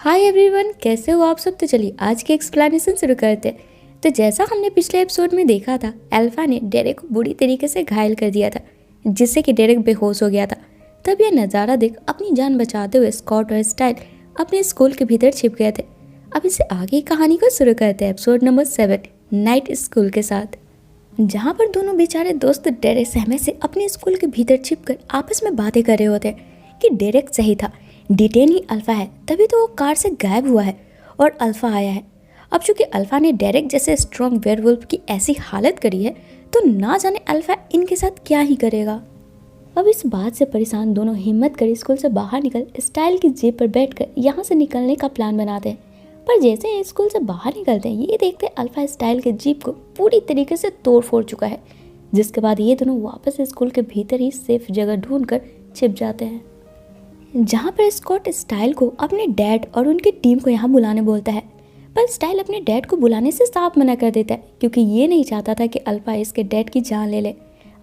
Hi everyone, कैसे हो आप सब। तो चलिए आज की एक्सप्लेनेशन शुरू करते हैं। तो जैसा हमने पिछले एपिसोड में देखा था, अल्फा ने डेरेक को बुरी तरीके से घायल कर दिया था, जिससे कि डेरेक बेहोश हो गया था। तब यह नज़ारा देख अपनी जान बचाते हुए स्कॉट और स्टाइल अपने स्कूल के भीतर छिप गए थे। अब इससे आगे की कहानी को शुरू करते हैं एपिसोड नंबर 7 नाइट स्कूल के साथ, जहाँ पर दोनों बेचारे दोस्त डेरेक सहमे से अपने स्कूल के भीतर छिपकर आपस में बातें कर रहे होते हैं कि डेरेक सही था, डिटेन ही अल्फा है, तभी तो वो कार से गायब हुआ है और अल्फा आया है। अब चूंकि अल्फा ने डेरेक जैसे स्ट्रॉन्ग वेयरवुल्फ की ऐसी हालत करी है, तो ना जाने अल्फा इनके साथ क्या ही करेगा। अब इस बात से परेशान दोनों हिम्मत कर स्कूल से बाहर निकल स्टाइल की जीप पर बैठकर यहाँ से निकलने का प्लान बनाते हैं। पर जैसे ही स्कूल से बाहर निकलते हैं, ये देखते हैं अल्फा स्टाइल के जीप को पूरी तरीके से तोड़ फोड़ चुका है, जिसके बाद ये दोनों वापस स्कूल के भीतर ही सेफ जगह ढूंढकर छिप जाते हैं, जहाँ पर स्कॉट स्टाइल को अपने डैड और उनकी टीम को यहाँ बुलाने बोलता है। पर स्टाइल अपने डैड को बुलाने से साफ मना कर देता है, क्योंकि ये नहीं चाहता था कि अल्फा इसके डैड की जान ले ले।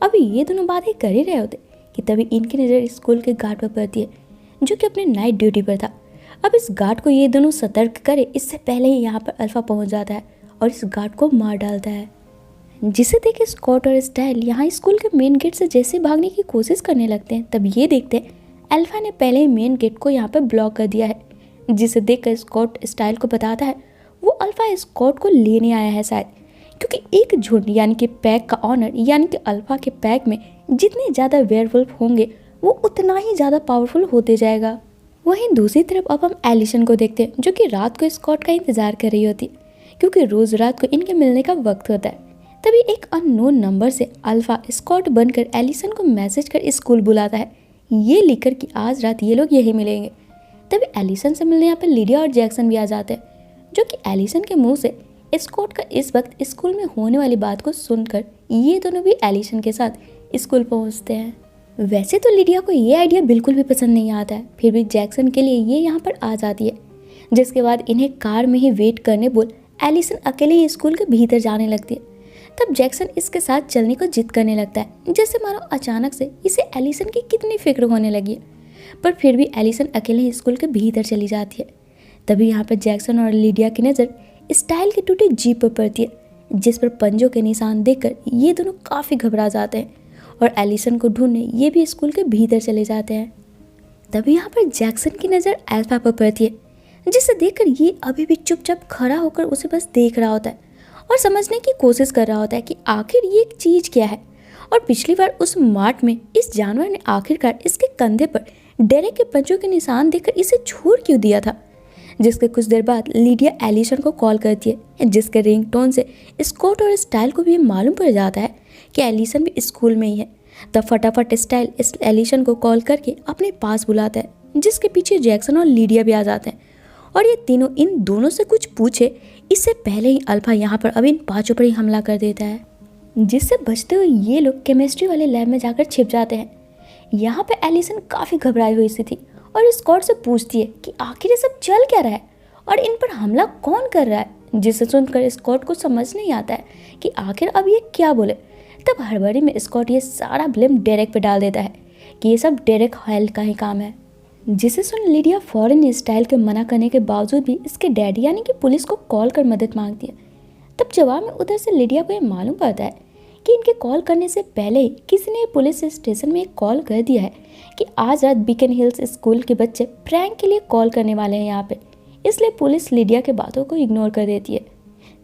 अभी ये दोनों बातें कर ही रहे होते कि तभी इनकी नज़र स्कूल के गार्ड पर पड़ती है, जो कि अपने नाइट ड्यूटी पर था। अब इस गार्ड को ये दोनों सतर्क करे इससे पहले ही यहाँ पर अल्फा पहुँच जाता है और इस गार्ड को मार डालता है, जिसे देखे स्कॉट और स्टाइल यहाँ स्कूल के मेन गेट से जैसे भागने की कोशिश करने लगते हैं। तब ये देखते हैं अल्फा ने पहले ही मेन गेट को यहाँ पर ब्लॉक कर दिया है, जिसे देखकर स्कॉट स्टाइल को बताता है वो अल्फा स्कॉट को लेने आया है शायद, क्योंकि एक झुंड यानी कि पैक का ऑनर यानी कि अल्फा के पैक में जितने ज़्यादा वेयरवुल्फ होंगे वो उतना ही ज़्यादा पावरफुल होते जाएगा। वहीं दूसरी तरफ अब हम एलिसन को देखते हैं, जो कि रात को स्कॉट का इंतजार कर रही होती है, क्योंकि रोज़ रात को इनके मिलने का वक्त होता है। तभी एक अननोन नंबर से अल्फा स्कॉट बनकर एलिसन को मैसेज कर स्कूल बुलाता है, ये लिखकर कि आज रात ये लोग यही मिलेंगे। तभी एलिसन से मिलने यहाँ पर लिडिया और जैक्सन भी आ जाते हैं, जो कि एलिसन के मुंह से स्कॉट का इस वक्त स्कूल में होने वाली बात को सुनकर ये दोनों भी एलिसन के साथ स्कूल पहुँचते हैं। वैसे तो लिडिया को ये आइडिया बिल्कुल भी पसंद नहीं आता है, फिर भी जैक्सन के लिए ये यहाँ पर आ जाती है, जिसके बाद इन्हें कार में ही वेट करने बोल एलिसन अकेले ही स्कूल के भीतर जाने लगती है। तब जैक्सन इसके साथ चलने को जिद करने लगता है, जैसे मानो अचानक से इसे एलिसन की कितनी फिक्र होने लगी है। पर फिर भी एलिसन अकेले स्कूल के भीतर चली जाती है। तभी यहाँ पर जैक्सन और लिडिया की नज़र स्टाइल की टूटी जीप पर पड़ती है, जिस पर पंजों के निशान देखकर ये दोनों काफ़ी घबरा जाते हैं और एलिसन को ढूंढने ये भी स्कूल के भीतर चले जाते हैं। तभी यहाँ पर जैक्सन की नज़र अल्फा पर पड़ती है, जिसे देखकर ये अभी भी चुपचाप खड़ा होकर उसे बस देख रहा होता है और समझने की कोशिश कर रहा होता है कि आखिर ये एक चीज़ क्या है। और पिछली बार उस मार्ट में इस जानवर ने आखिरकार इसके कंधे पर डेरेक के पंजों के निशान देखकर इसे छोड़ क्यों दिया था। जिसके कुछ देर बाद लिडिया एलिसन को कॉल करती है, जिसके रिंगटोन से स्कॉट और स्टाइल को भी मालूम पड़ जाता है कि एलिसन भी स्कूल में ही है। तब फटाफट स्टाइल इस एलिसन को कॉल करके अपने पास बुलाता है, जिसके पीछे जैक्सन और लिडिया भी आ जाते हैं और ये तीनों इन दोनों से कुछ पूछे इससे पहले ही अल्फा यहाँ पर अब इन पांचों पर ही हमला कर देता है, जिससे बचते हुए ये लोग केमिस्ट्री वाले लैब में जाकर छिप जाते हैं। यहाँ पे एलिसन काफ़ी घबराई हुई सी थी और स्कॉट से पूछती है कि आखिर ये सब चल क्या रहा है और इन पर हमला कौन कर रहा है, जिसे सुनकर स्कॉट को समझ नहीं आता है कि आखिर अब ये क्या बोले। तब हड़बड़ी में स्कॉट ये सारा ब्लेम डेरेक पे डाल देता है कि ये सब डेरेक हॉल का ही काम है, जिसे सुन लिडिया फौरन स्टाइल के मना करने के बावजूद भी इसके डैडी यानी कि पुलिस को कॉल कर मदद मांगती है। तब जवाब में उधर से लिडिया को ये मालूम पड़ता है कि इनके कॉल करने से पहले ही किसी ने पुलिस स्टेशन में एक कॉल कर दिया है कि आज रात बीकन हिल्स स्कूल के बच्चे प्रैंक के लिए कॉल करने वाले हैं यहाँ पे, इसलिए पुलिस लिडिया के बातों को इग्नोर कर देती है।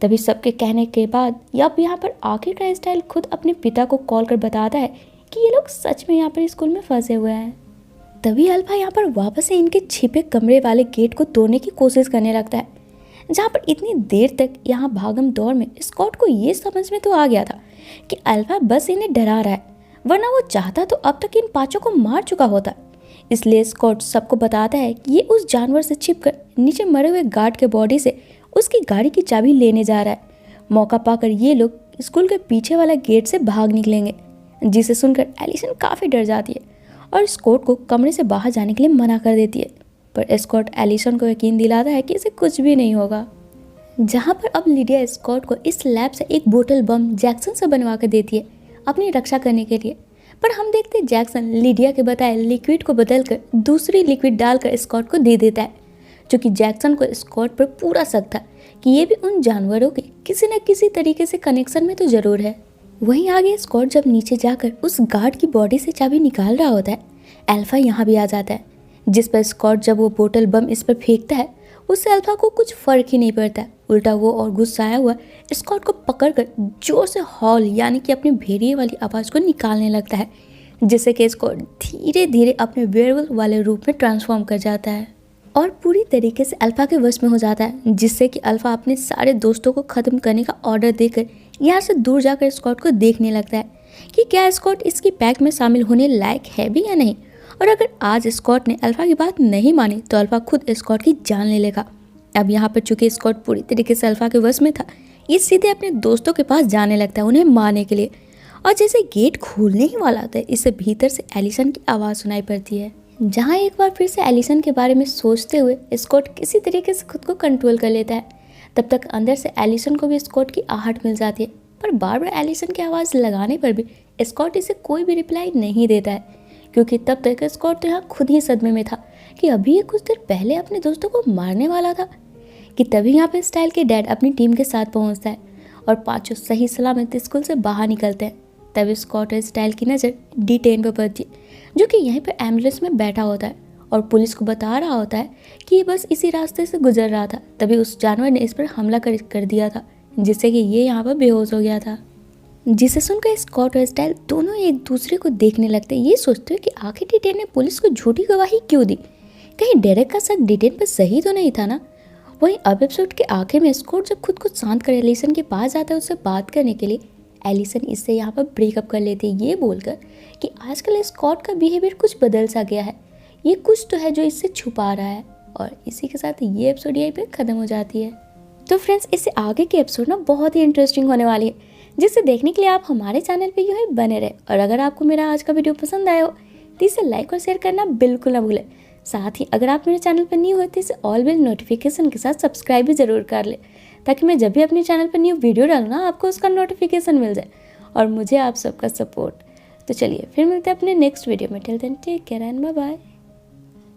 तभी सबके कहने के बाद अब यहाँ पर आखिरकार स्टाइल खुद अपने पिता को कॉल कर बताता है कि ये लोग सच में यहाँ पर स्कूल में फंसे हुए हैं। तभी अल्फा यहाँ पर वापस से इनके छिपे कमरे वाले गेट को तोड़ने की कोशिश करने लगता है, जहाँ पर इतनी देर तक यहाँ भागम दौड़ में स्कॉट को ये समझ में तो आ गया था कि अल्फा बस इन्हें डरा रहा है, वरना वो चाहता तो अब तक इन पांचों को मार चुका होता। इसलिए स्कॉट सबको बताता है कि ये उस जानवर से छिपकर नीचे मरे हुए गार्ड के बॉडी से उसकी गाड़ी की चाबी लेने जा रहा है। मौका पाकर ये लोग स्कूल के पीछे वाला गेट से भाग निकलेंगे, जिसे सुनकर एलिसन काफ़ी डर जाती है और स्कॉट को कमरे से बाहर जाने के लिए मना कर देती है। पर स्कॉट एलिसन को यकीन दिलाता है कि इसे कुछ भी नहीं होगा। जहाँ पर अब लिडिया स्कॉट को इस लैब से एक बोतल बम जैक्सन से बनवा कर देती है अपनी रक्षा करने के लिए। पर हम देखते हैं जैक्सन लिडिया के बताए लिक्विड को बदलकर दूसरी लिक्विड डालकर स्कॉट को दे देता है, क्योंकि जैक्सन को स्कॉट पर पूरा शक था कि ये भी उन जानवरों के किसी न किसी तरीके से कनेक्शन में तो जरूर है। वहीं आगे स्कॉट जब नीचे जाकर उस गार्ड की बॉडी से चाबी निकाल रहा होता है, अल्फा यहाँ भी आ जाता है, जिस पर स्कॉट जब वो बोतल बम इस पर फेंकता है उससे अल्फा को कुछ फर्क ही नहीं पड़ता। उल्टा वो और गुस्साया हुआ स्कॉट को पकड़कर जोर से हॉल यानी कि अपने भेड़िए वाली आवाज़ को निकालने लगता है, जिससे कि स्कॉट धीरे धीरे अपने वेयरवुल्फ वाले रूप में ट्रांसफॉर्म कर जाता है और पूरी तरीके से अल्फा के वश में हो जाता है, जिससे कि अल्फा अपने सारे दोस्तों को ख़त्म करने का ऑर्डर देकर यहाँ से दूर जाकर स्कॉट को देखने लगता है कि क्या स्कॉट इसकी पैक में शामिल होने लायक है भी या नहीं। और अगर आज स्कॉट ने अल्फा की बात नहीं मानी तो अल्फा खुद स्कॉट की जान ले लेगा। अब यहाँ पर चूंकि स्कॉट पूरी तरीके से अल्फा के वश में था, ये सीधे अपने दोस्तों के पास जाने लगता है उन्हें मारने के लिए। और जैसे गेट खोलने ही वाला होता है, इससे भीतर से एलिसन की आवाज़ सुनाई पड़ती है, जहाँ एक बार फिर से एलिसन के बारे में सोचते हुए स्कॉट किसी तरीके से खुद को कंट्रोल कर लेता है। तब तक अंदर से एलिसन को भी स्कॉट की आहट मिल जाती है, पर बार बार एलिसन की आवाज़ लगाने पर भी स्कॉट इसे कोई भी रिप्लाई नहीं देता है, क्योंकि तब तक स्कॉट तो यहाँ खुद ही सदमे में था कि अभी ये कुछ देर पहले अपने दोस्तों को मारने वाला था कि तभी यहाँ पे स्टाइल के डैड अपनी टीम के साथ पहुँचता है और पांचों सही सलामत स्कूल से बाहर निकलते हैं। तभी स्कॉट और स्टाइल की नज़र D10 पर पड़ती है, जो कि यहीं पर एम्बुलेंस में बैठा होता है और पुलिस को बता रहा होता है कि ये बस इसी रास्ते से गुजर रहा था, तभी उस जानवर ने इस पर हमला कर दिया था, जिससे कि ये यहाँ पर बेहोश हो गया था। जिसे सुनकर स्कॉट और स्टाइल दोनों एक दूसरे को देखने लगते हैं, ये सोचते हैं कि आखिर D10 ने पुलिस को झूठी गवाही क्यों दी, कहीं डेरेक का शक D10 पर सही तो नहीं था ना। वहीं अब एपिसोड के आखिर में स्कॉट जब खुद को शांत कर एलिसन के पास जाता है उससे बात करने के लिए, एलिसन इससे यहाँ पर ब्रेकअप कर लेते हैं, ये बोलकर कि आजकल स्कॉट का बिहेवियर कुछ बदल सा गया है, ये कुछ तो है जो इससे छुपा रहा है। और इसी के साथ ये एपिसोड यहीं पे ख़त्म हो जाती है। तो फ्रेंड्स, इससे आगे के एपिसोड ना बहुत ही इंटरेस्टिंग होने वाली है, जिसे देखने के लिए आप हमारे चैनल पे यूँ ही बने रहे। और अगर आपको मेरा आज का वीडियो पसंद आया हो तो इसे लाइक और शेयर करना बिल्कुल ना भूलें। साथ ही अगर आप मेरे चैनल पर न्यू हो तो इसे ऑल बेल नोटिफिकेशन के साथ सब्सक्राइब भी ज़रूर कर ले, ताकि मैं जब भी अपने चैनल पर न्यू वीडियो डालूँ ना आपको उसका नोटिफिकेशन मिल जाए और मुझे आप सबका सपोर्ट। तो चलिए फिर मिलते हैं अपने नेक्स्ट वीडियो में। Till then take care and bye bye.